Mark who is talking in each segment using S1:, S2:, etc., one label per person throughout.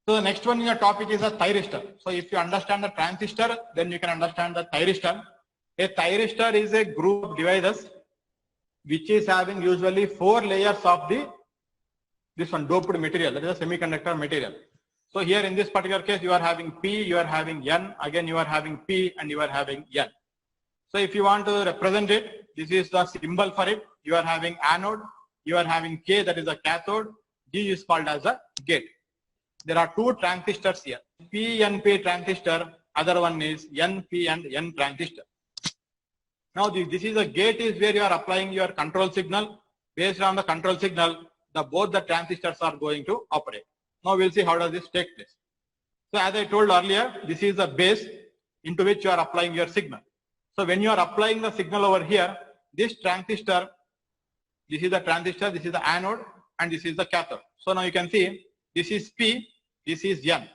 S1: So the next one in your topic is a thyristor. So if you understand the transistor, then you can understand the thyristor. A thyristor is a group of devices which is having usually 4 layers of this one doped material, that is a semiconductor material. So here in this particular case, you are having P, you are having N, again you are having P, and you are having N. So if you want to represent it, this is the symbol for it. You are having anode, you are having K, that is a cathode, G is called as a gate. There are 2 transistors here, PNP transistor, other one is NP and N transistor. Now this is a gate is where you are applying your control signal. Based on the control signal, both the transistors are going to operate. Now we'll see how does this take place. So as I told earlier, this is the base into which you are applying your signal. So when you are applying the signal over here, this transistor, this is the transistor, this is the anode, and this is the cathode. So now you can see this is P, this is N.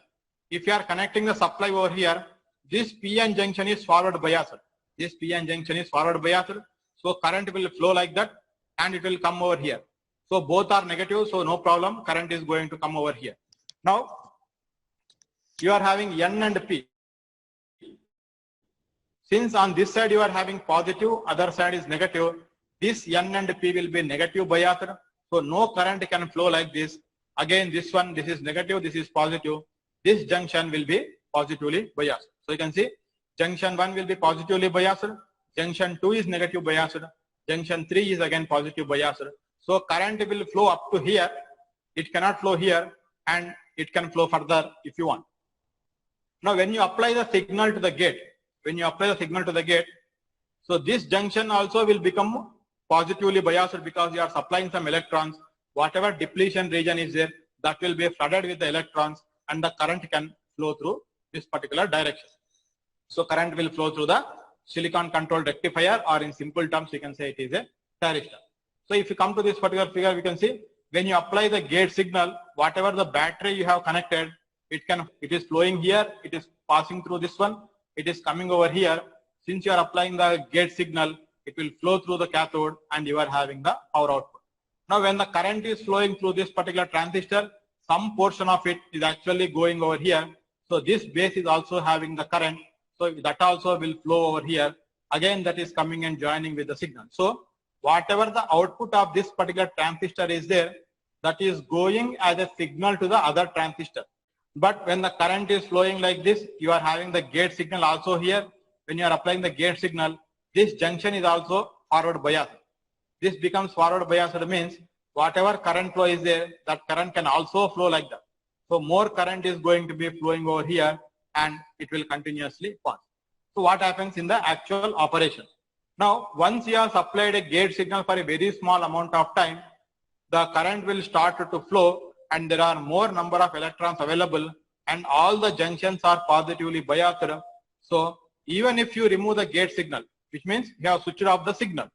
S1: If you are connecting the supply over here, this PN junction is forward biased. This PN junction is forward biased. So current will flow like that and it will come over here. So both are negative, so no problem. Current is going to come over here. Now you are having N and P. Since on this side you are having positive, other side is negative, this N and P will be negative biased. So no current can flow like this. Again this one, this is negative, this is positive. This junction will be positively biased. So you can see junction 1 will be positively biased, junction 2 is negative biased, junction 3 is again positive biased. So current will flow up to here, it cannot flow here, and it can flow further if you want. Now when you apply the signal to the gate, so this junction also will become positively biased because you are supplying some electrons. Whatever depletion region is there, that will be flooded with the electrons and the current can flow through this particular direction. So current will flow through the silicon controlled rectifier, or in simple terms you can say it is a thyristor. So if you come to this particular figure, we can see when you apply the gate signal, whatever the battery you have connected, it is flowing here, it is passing through this one, it is coming over here. Since you are applying the gate signal, it will flow through the cathode and you are having the power output. Now when the current is flowing through this particular transistor, some portion of it is actually going over here. So this base is also having the current. So that also will flow over here. Again, that is coming and joining with the signal. So whatever the output of this particular transistor is there, that is going as a signal to the other transistor. But when the current is flowing like this, you are having the gate signal also here. When you are applying the gate signal, this junction is also forward biased. This becomes forward biased means whatever current flow is there, that current can also flow like that. So more current is going to be flowing over here and it will continuously pass. So what happens in the actual operation? Now once you have supplied a gate signal for a very small amount of time, the current will start to flow and there are more number of electrons available and all the junctions are positively biased. So even if you remove the gate signal, which means you have switched off the signal,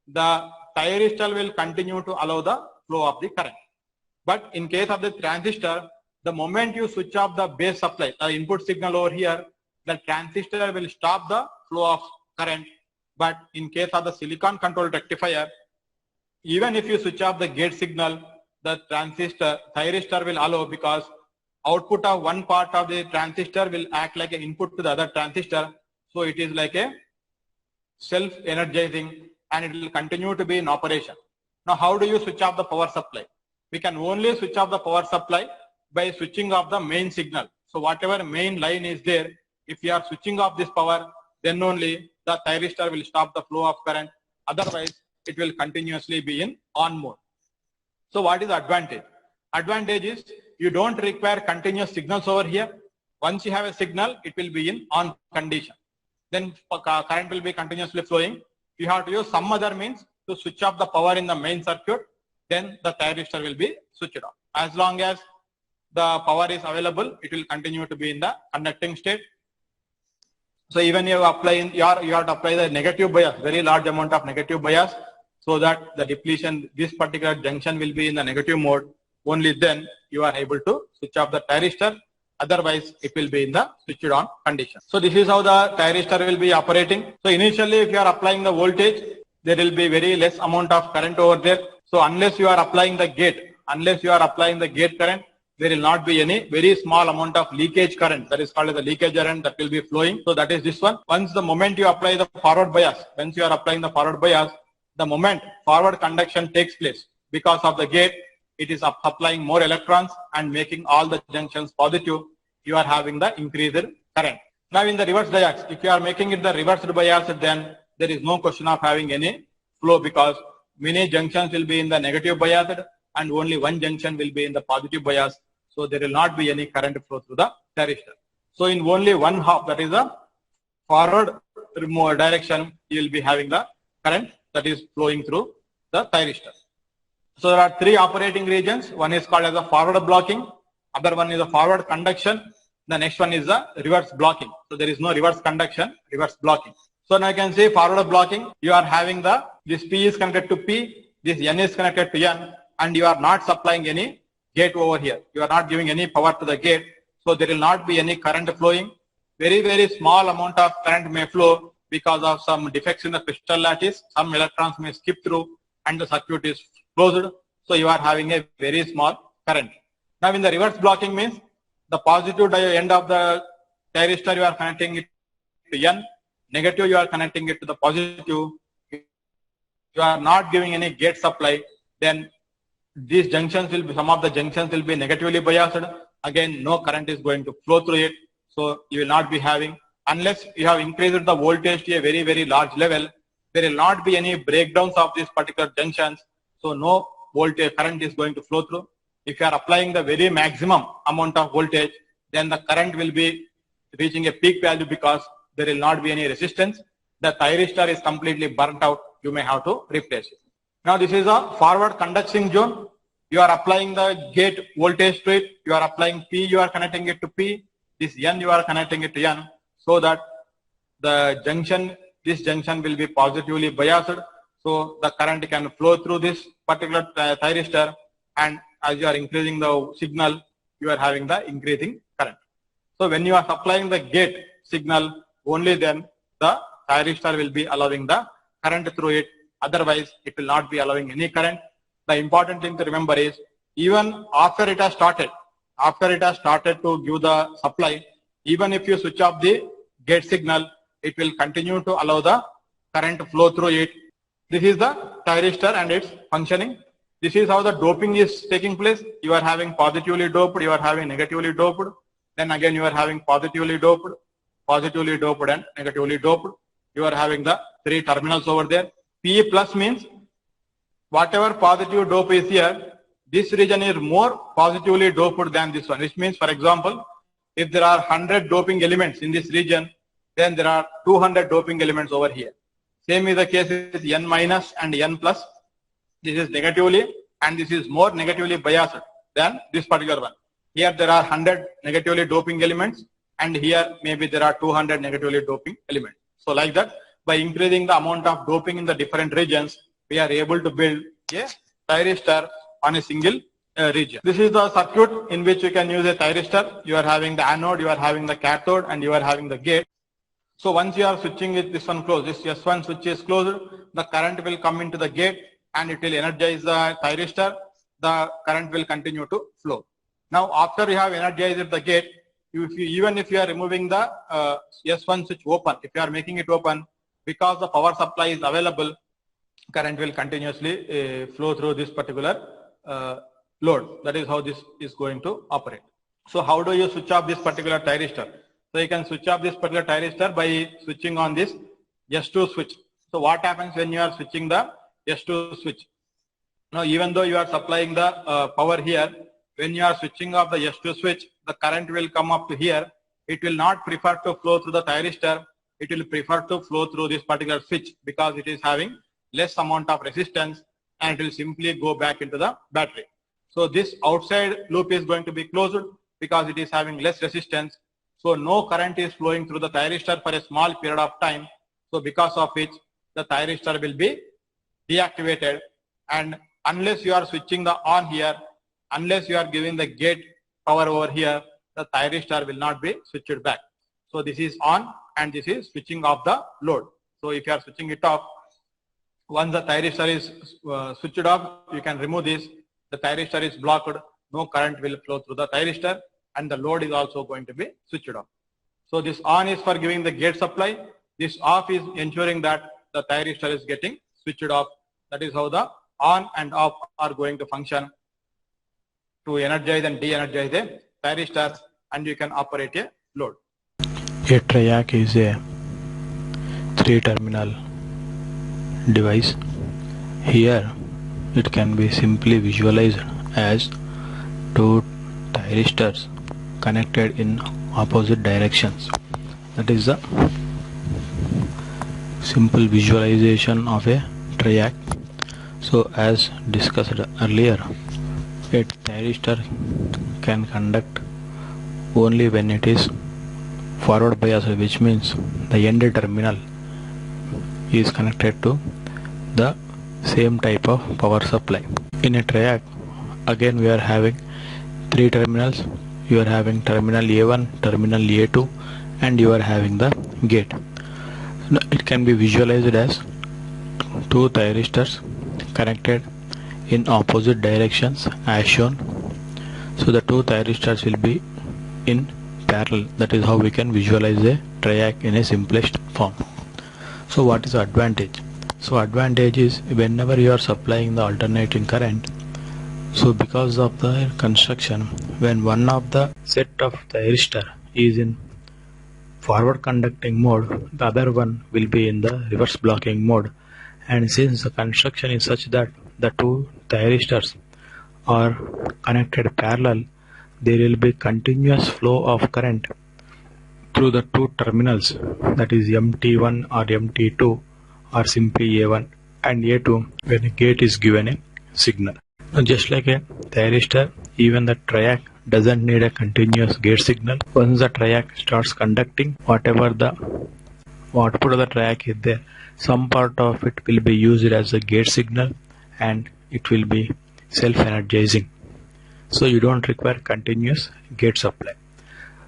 S1: the thyristor will continue to allow the flow of the current. But in case of the transistor, the moment you switch off the base supply, the input signal over here, the transistor will stop the flow of current. But in case of the silicon controlled rectifier, even if you switch off the gate signal, the thyristor will allow, because output of one part of the transistor will act like an input to the other transistor. So it is like a self-energizing and it will continue to be in operation. Now how do you switch off the power supply? We can only switch off the power supply by switching off the main signal. So whatever main line is there, if you are switching off this power, then only the thyristor will stop the flow of current. Otherwise, it will continuously be in on mode. So what is the advantage? Advantage is you don't require continuous signals over here. Once you have a signal, it will be in on condition. Then current will be continuously flowing. You have to use some other means to switch off the power in the main circuit. Then the thyristor will be switched off. As long as the power is available, it will continue to be in the conducting state. So even you have to apply the negative bias, very large amount of negative bias, so that the depletion, this particular junction will be in the negative mode. Only then you are able to switch off the thyristor. Otherwise, it will be in the switched on condition. So this is how the thyristor will be operating. So initially, if you are applying the voltage, there will be very less amount of current over there. So unless you are applying the gate current, there will not be any very small amount of leakage current. That is called as the leakage current that will be flowing. So that is this one. Once the moment you apply the forward bias, once you are applying the forward bias, the moment forward conduction takes place because of the gate, it is applying more electrons and making all the junctions positive. You are having the increased current. Now in the reverse bias, if you are making it the reversed bias, then there is no question of having any flow because many junctions will be in the negative bias and only one junction will be in the positive bias. So there will not be any current flow through the thyristor. So in only one half, that is the forward direction, you will be having the current that is flowing through the thyristor. So there are three operating regions. One is called as a forward blocking. Other one is a forward conduction. The next one is the reverse blocking. So there is no reverse conduction, reverse blocking. So now you can say forward blocking, you are having this P is connected to P, this N is connected to N, and you are not supplying any gate over here. You are not giving any power to the gate. So there will not be any current flowing. Very, very small amount of current may flow because of some defects in the crystal lattice. Some electrons may skip through and the circuit is closed. So you are having a very small current. Now in the reverse blocking means the positive end of the thyristor you are connecting it to N, negative you are connecting it to the positive. You are not giving any gate supply, then these junctions will be, some of the junctions will be negatively biased. Again, no current is going to flow through it. So you will not be having, unless you have increased the voltage to a very, very large level, there will not be any breakdowns of these particular junctions. So no voltage current is going to flow through. If you are applying the very maximum amount of voltage, then the current will be reaching a peak value because there will not be any resistance. The thyristor is completely burnt out. You may have to replace it. Now this is a forward conducting zone. You are applying the gate voltage to it. You are applying P, you are connecting it to P. This N, you are connecting it to N, so that the junction, this junction will be positively biased. So the current can flow through this particular thyristor, and as you are increasing the signal, you are having the increasing current. So when you are supplying the gate signal, only then the thyristor will be allowing the current through it. Otherwise, it will not be allowing any current. The important thing to remember is, even after it has started to give the supply, even if you switch off the gate signal, it will continue to allow the current flow through it. This is the thyristor and its functioning. This is how the doping is taking place. You are having positively doped, you are having negatively doped. Then again you are having positively doped and negatively doped. You are having the three terminals over there. P plus means whatever positive dope is here, this region is more positively doped than this one. Which means, for example, if there are 100 doping elements in this region, then there are 200 doping elements over here. Same is the case with N minus and N plus. This is negatively and this is more negatively biased than this particular one. Here there are 100 negatively doping elements and here maybe there are 200 negatively doping elements. So like that, by increasing the amount of doping in the different regions, we are able to build a thyristor on a single region. This is the circuit in which you can use a thyristor. You are having the anode, you are having the cathode, and you are having the gate. So once you are switching with this one closed, this S1 switch is closed, the current will come into the gate and it will energize the thyristor. The current will continue to flow. Now after you have energized the gate, even if you are removing the S1 switch open, if you are making it open, because the power supply is available, current will continuously flow through this particular load. That is how this is going to operate. So how do you switch off this particular thyristor? So you can switch off this particular thyristor by switching on this S2 switch. So what happens when you are switching the S2 switch? Now even though you are supplying the power here, when you are switching off the S2 switch, the current will come up to here. It will not prefer to flow through the thyristor. It will prefer to flow through this particular switch because it is having less amount of resistance and it will simply go back into the battery. So this outside loop is going to be closed because it is having less resistance. So no current is flowing through the thyristor for a small period of time. So because of which the thyristor will be deactivated, and unless you are switching the on here, unless you are giving the gate power over here, the thyristor will not be switched back. So this is on and this is switching off the load. So if you are switching it off, once the thyristor is switched off, you can remove this. The thyristor is blocked no current will flow through the thyristor, and the load is also going to be switched off. So this on is for giving the gate supply. This off is ensuring that the thyristor is getting switched off. That is how the on and off are going to function to energize and de-energize the thyristor, and you can operate a load.
S2: A triac is a 3-terminal device. Here it can be simply visualized as 2 thyristors connected in opposite directions. That is the simple visualization of a triac. So as discussed earlier, a thyristor can conduct only when it is forward biased, which means the end terminal is connected to the same type of power supply. In a triac, again we are having 3 terminals. You are having terminal A1, terminal A2, and you are having the gate. Now, it can be visualized as 2 thyristors connected in opposite directions as shown. So the 2 thyristors will be in parallel. That is how we can visualize a triac in a simplest form. So what is the advantage? So advantage is whenever you are supplying the alternating current, so because of the construction, when one of the set of thyristor is in forward conducting mode, the other one will be in the reverse blocking mode. And since the construction is such that the 2 thyristors are connected parallel, there will be continuous flow of current through the 2 terminals, that is MT1 or MT2 or simply A1 and A2 when a gate is given a signal. Now, just like a thyristor, even the triac doesn't need a continuous gate signal. Once the triac starts conducting, whatever the output of the triac is there, some part of it will be used as a gate signal and it will be self-energizing. So you don't require continuous gate supply.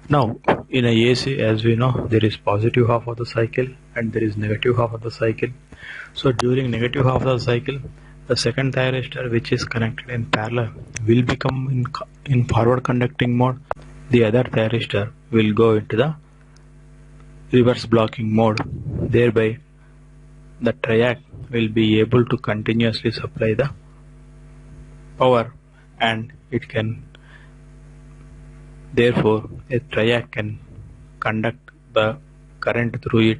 S2: Now in a AC, as we know, there is positive half of the cycle and there is negative half of the cycle. So during negative half of the cycle, the second thyristor, which is connected in parallel, will become in forward conducting mode. The other thyristor will go into the reverse blocking mode. Thereby the triac will be able to continuously supply the power, and it can, therefore a triac can conduct the current through it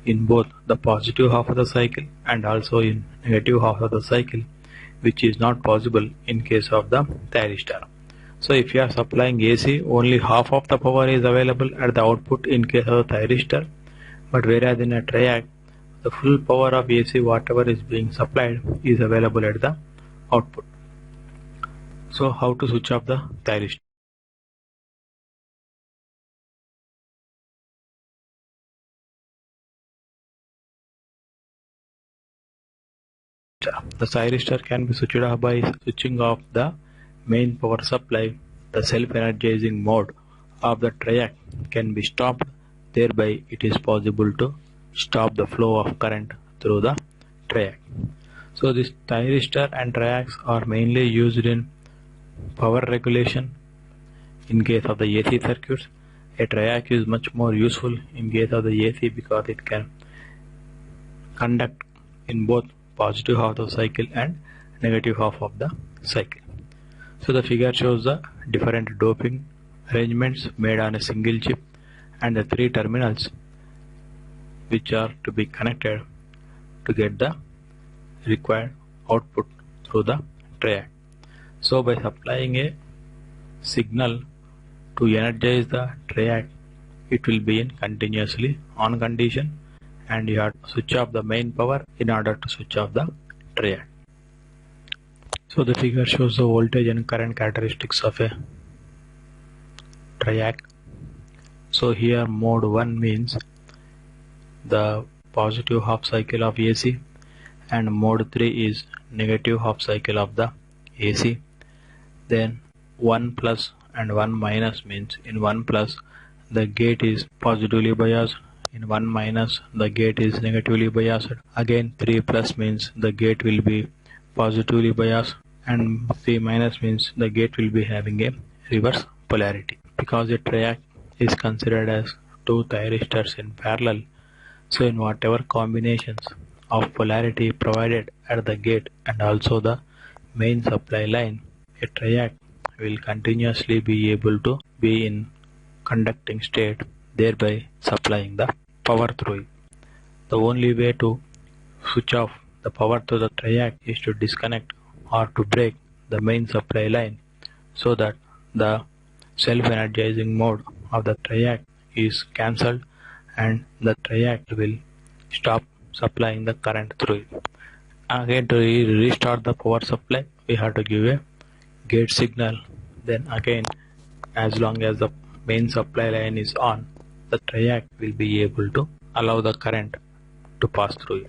S2: in both the positive half of the cycle and also in negative half of the cycle, which is not possible in case of the thyristor. So if you are supplying AC, only half of the power is available at the output in case of the thyristor, but whereas in a triac, the full power of AC, whatever is being supplied, is available at the output. So how to switch off the thyristor? The thyristor can be switched off by switching off the main power supply. The self-energizing mode of the triac can be stopped. Thereby it is possible to stop the flow of current through the triac. So this thyristor and triacs are mainly used in power regulation in case of the AC circuits. A triac is much more useful in case of the AC because it can conduct in both positive half of the cycle and negative half of the cycle. So the figure shows the different doping arrangements made on a single chip and the 3 terminals which are to be connected to get the required output through the triac. So by supplying a signal to energize the triac, it will be in continuously on condition, and you have to switch off the main power in order to switch off the triac. So the figure shows the voltage and current characteristics of a triac. So here mode 1 means the positive half cycle of AC, and mode 3 is negative half cycle of the AC. Then 1 plus and 1 minus means in 1 plus the gate is positively biased, in 1 minus the gate is negatively biased. Again 3 plus means the gate will be positively biased. and C minus means the gate will be having a reverse polarity. Because a triac is considered as two thyristors in parallel, so in whatever combinations of polarity provided at the gate and also the main supply line, a triac will continuously be able to be in conducting state, thereby supplying the power through it. The only way to switch off the power to the triac is to disconnect or to break the main supply line so that the self-energizing mode of the triac is cancelled and the triac will stop supplying the current through it. Again, to restart the power supply, we have to give a gate signal. Then again, as long as the main supply line is on, the triac will be able to allow the current to pass through it.